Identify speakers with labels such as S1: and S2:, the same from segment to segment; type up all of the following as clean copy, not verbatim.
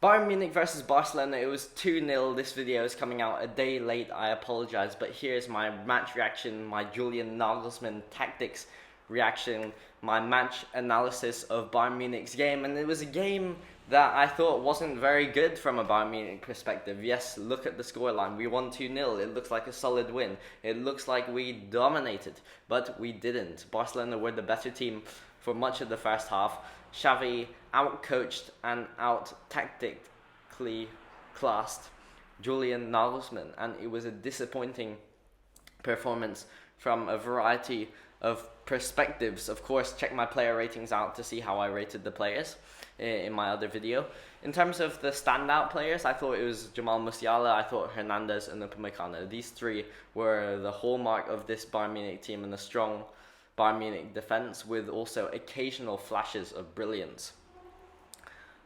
S1: Bayern Munich versus Barcelona, it was 2-0. This video is coming out a day late, I apologize, but here's my match reaction, my Julian Nagelsmann tactics reaction, my match analysis of Bayern Munich's game, and it was a game that I thought wasn't very good from a Bayern Munich perspective. Yes, look at the scoreline, we won 2-0, it looks like a solid win, it looks like we dominated, but we didn't. Barcelona were the better team for much of the first half. Xavi out-coached and out-tactically classed Julian Nagelsmann, and it was a disappointing performance from a variety of perspectives. Of course, check my player ratings out to see how I rated the players in my other video. In terms of the standout players, I thought it was Jamal Musiala, I thought Hernandez and Upamecano. These three were the hallmark of this Bayern Munich team and a strong Bayern Munich defense with also occasional flashes of brilliance.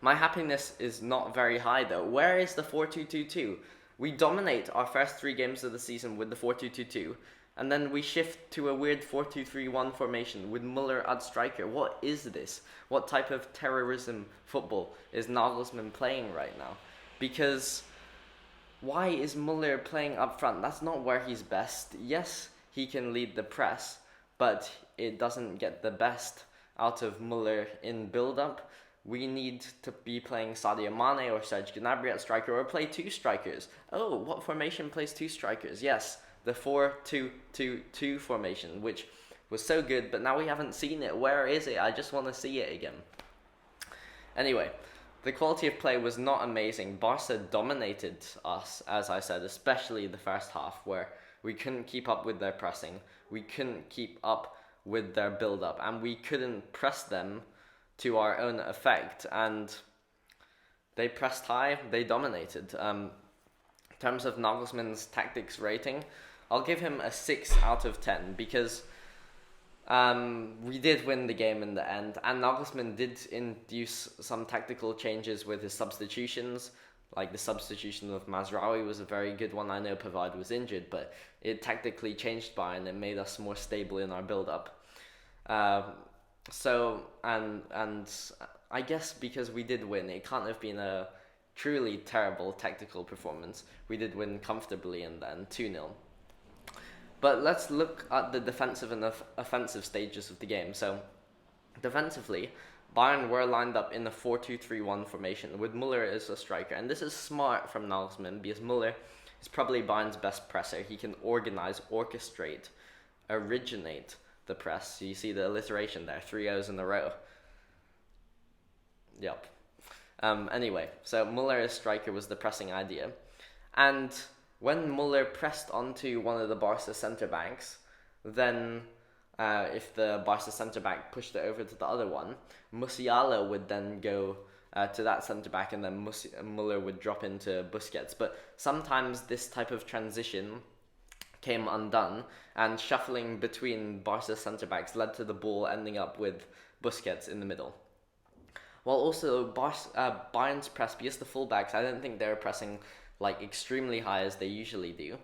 S1: My happiness is not very high though. Where is the 4-2-2-2? We dominate our first 3 games of the season with the 4-2-2-2, and then we shift to a weird 4-2-3-1 formation with Muller at striker. What is this? What type of terrorism football is Nagelsmann playing right now? Because why is Muller playing up front? That's not where he's best. Yes, he can lead the press, but it doesn't get the best out of Muller in build-up. We need to be playing Sadio Mane or Serge Gnabry at striker, or play 2 strikers. Oh, what formation plays 2 strikers? Yes, the 4-2-2-2 formation, which was so good, but now we haven't seen it. Where is it? I just want to see it again. Anyway, the quality of play was not amazing. Barca dominated us, as I said, especially the first half, where we couldn't keep up with their pressing. We couldn't keep up with their build-up, and we couldn't press them to our own effect. And they pressed high, they dominated. In terms of Nagelsmann's tactics rating, I'll give him a 6 out of 10 because we did win the game in the end, and Nagelsmann did induce some tactical changes with his substitutions. Like the substitution of Mazraoui was a very good one. I know Pavard was injured, but it tactically changed Bayern and made us more stable in our build-up. And I guess because we did win, it can't have been a truly terrible tactical performance. We did win comfortably and then 2-0. But let's look at the defensive and offensive stages of the game. So, defensively, Bayern were lined up in a 4-2-3-1 formation with Muller as a striker. And this is smart from Nagelsmann because Muller is probably Bayern's best presser. He can organize, orchestrate, originate the press. So you see the alliteration there, 3 O's in a row. Yep. Anyway, so Muller as striker was the pressing idea. And when Muller pressed onto one of the Barca centre-backs, then if the Barca centre-back pushed it over to the other one, Musiala would then go to that centre-back, and then Muller would drop into Busquets. But sometimes this type of transition came undone, and shuffling between Barca centre-backs led to the ball ending up with Busquets in the middle. While also Bayern's press, because the fullbacks, I don't think they were pressing like extremely high as they usually do.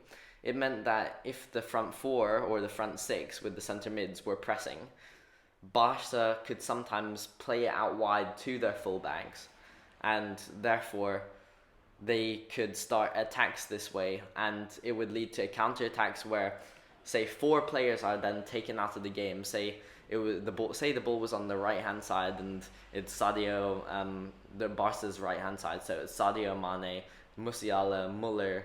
S1: It meant that if the front 4 or the front 6 with the centre mids were pressing, Barca could sometimes play it out wide to their fullbacks, and therefore they could start attacks this way, and it would lead to counter-attacks where, say, 4 players are then taken out of the game. Say the ball was on the right hand side, and it's Sadio, the Barca's right hand side. So it's Sadio Mane, Musiala, Muller,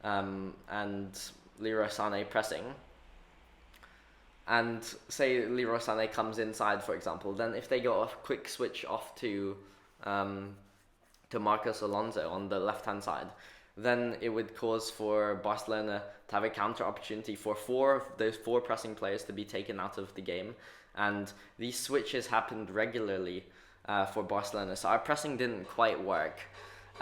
S1: and Leroy Sane pressing. And say Leroy Sane comes inside, for example, then if they got a quick switch off to Marcos Alonso on the left-hand side, then it would cause for Barcelona to have a counter opportunity for 4 of those 4 pressing players to be taken out of the game. And these switches happened regularly for Barcelona, so our pressing didn't quite work.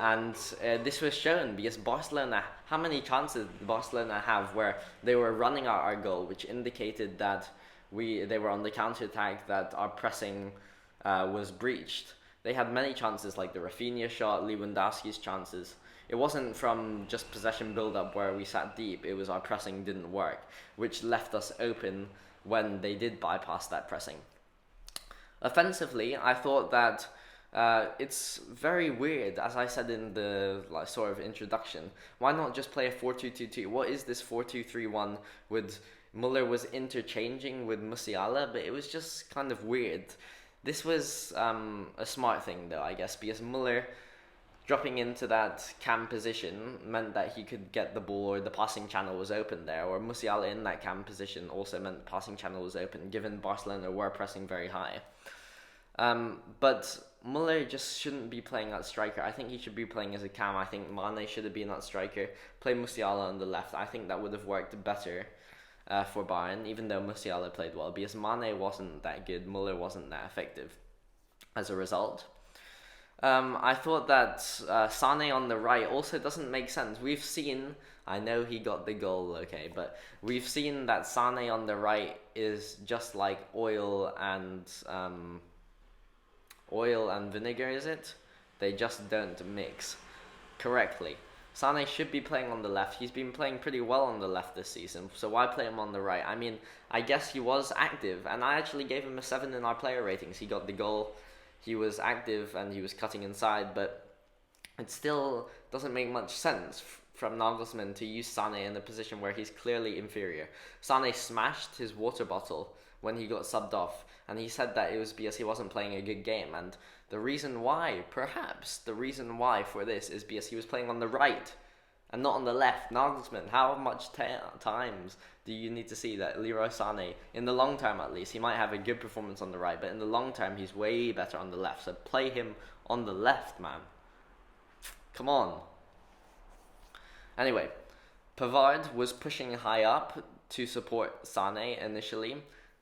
S1: And this was shown because Barcelona, how many chances did Barcelona have where they were running at our goal, which indicated that they were on the counter-attack, that our pressing was breached. They had many chances, like the Rafinha shot, Lewandowski's chances. It wasn't from just possession build-up where we sat deep, it was our pressing didn't work, which left us open when they did bypass that pressing. Offensively, I thought that It's very weird, as I said in the sort of introduction. Why not just play a 4-2-2-2? What is this 4-2-3-1 with Muller was interchanging with Musiala, but it was just kind of weird. This was a smart thing though, I guess, because Muller dropping into that cam position meant that he could get the ball, or the passing channel was open there, or Musiala in that cam position also meant the passing channel was open, given Barcelona were pressing very high. But Muller just shouldn't be playing that striker. I think he should be playing as a cam. I think Mane should have been that striker. Play Musiala on the left. I think that would have worked better for Bayern, even though Musiala played well, because Mane wasn't that good, Muller wasn't that effective as a result. I thought that Sane on the right also doesn't make sense. We've seen, I know he got the goal, okay, but we've seen that Sane on the right is just like oil and vinegar, is it? They just don't mix correctly. Sane should be playing on the left. He's been playing pretty well on the left this season, so why play him on the right? I mean, I guess he was active, and I actually gave him a 7 in our player ratings. He got the goal, he was active, and he was cutting inside, but it still doesn't make much sense from Nagelsmann to use Sane in a position where he's clearly inferior. Sane smashed his water bottle when he got subbed off, and he said that it was because he wasn't playing a good game, and the reason why, perhaps, the reason why for this is because he was playing on the right and not on the left. Nagelsmann, how much times do you need to see that Leroy Sane, in the long term at least, he might have a good performance on the right, but in the long term he's way better on the left, so play him on the left, man. Come on. Anyway, Pavard was pushing high up to support Sane initially,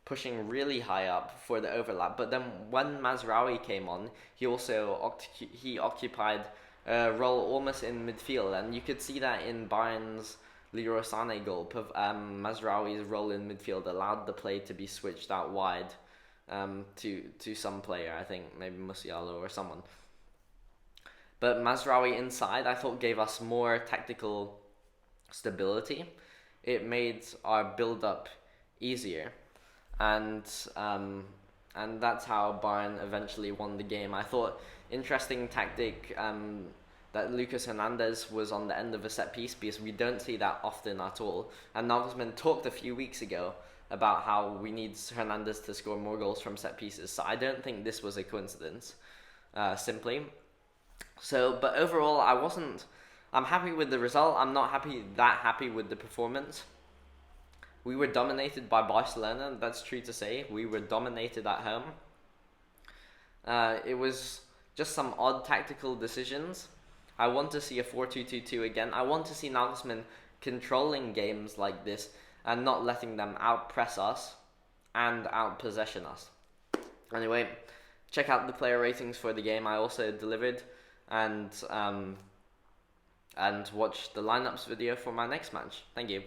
S1: pushing really high up for the overlap, but then when Mazraoui came on, he also occupied a role almost in midfield, and you could see that in Bayern's Leroy Sane goal. Mazraoui's role in midfield allowed the play to be switched out wide to some player, I think maybe Musiala or someone. But Mazraoui inside, I thought, gave us more tactical stability. It made our build-up easier. And that's how Bayern eventually won the game. I thought interesting tactic that Lucas Hernandez was on the end of a set piece, because we don't see that often at all. And Nagelsmann talked a few weeks ago about how we need Hernandez to score more goals from set pieces. So I don't think this was a coincidence, simply. So, but overall, I'm happy with the result. I'm not that happy with the performance. We were dominated by Barcelona, that's true to say. We were dominated at home. It was just some odd tactical decisions. I want to see a 4-2-2-2 again. I want to see Nagelsmann controlling games like this and not letting them out-press us and out-possession us. Anyway, check out the player ratings for the game. I also delivered, and watch the lineups video for my next match. Thank you.